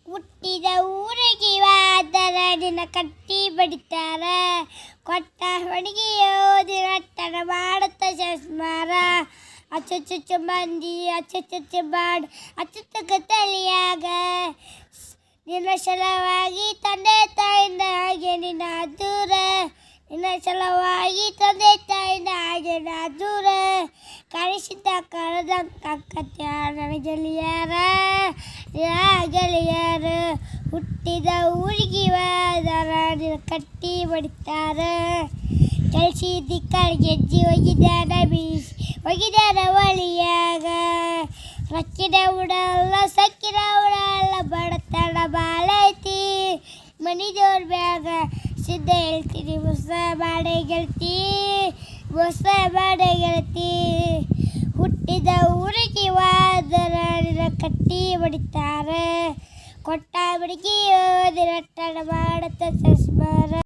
ಹುಟ್ಟಿದ ಊರಿಗೆ ವಾದರ ನಿನ್ನ ಕಟ್ಟಿ ಬಡಿತಾರ ಕೊಟ್ಟ ಹೊಡಿಗೆ ಓದಿರಟ್ಟನ ಮಾಡುತ್ತ ಚಸ್ಮಾರ ಅಚ್ಚುಚ್ಚು ಮಂದಿ ಅಚ್ಚುಚ್ಚು ಮಾಡು ಅಚ್ಚುತ್ತಕ ತಲಿಯಾಗ ನಿನ್ನ ಸಲವಾಗಿ ತಂದೆ ತಾಯಿನ ಹಾಗೆ ನಿನ್ನ ದೂರ ನಿನ್ನ ಸಲವಾಗಿ ತಂದೆ ತಾಯಿನ ಹಾಗೆ ನಾ ದೂರ ಕಾಣಿಸಿದ್ದ ಕಳೆದಂಕತ್ಯ ನನ್ನ ಗೆಳೆಯರ ಗೆಳೆಯರ ಹುಟ್ಟಿದ ಊರಿಗೆ ವಾದರ ನಿನ್ನ ಕಟ್ಟಿ ಬಡಿತಾರ ಕಳಿಸಿದ್ದಿ ಕಳ್ಗೆಜ್ಜಿ ಒಗಿದಾನ ಬೀಸಿ ಒಗಿದಾನ ಒಳಿಯಾಗ ರಕ್ಕಿನ ಉಡಲ್ಲ ಸಕ್ಕಿನ ಉಡಲ್ಲ ಬಡತನ ಬಾಳೈತಿ ಮನಿದವ್ರ ಬ್ಯಾಗ ಸಿದ್ಧ ಹೇಳ್ತೀನಿ ಮೋಸ ಮಾಡೇ ಗೆಳ್ತಿ ಮೋಸ ಮಾಡೇ ಗೆಳ್ತಿ ಹುಟ್ಟಿದ ಊರಿಗೆ ವಾದರ ನಿನ್ನ ಕಟ್ಟಿ ಬಡಿತಾರ ಕೊಟ್ಟ ಬಡಿಗೆ ಓದಿರಟ್ಟನ ಮಾಡುತ್ತ ಚಸ್ಮಾರ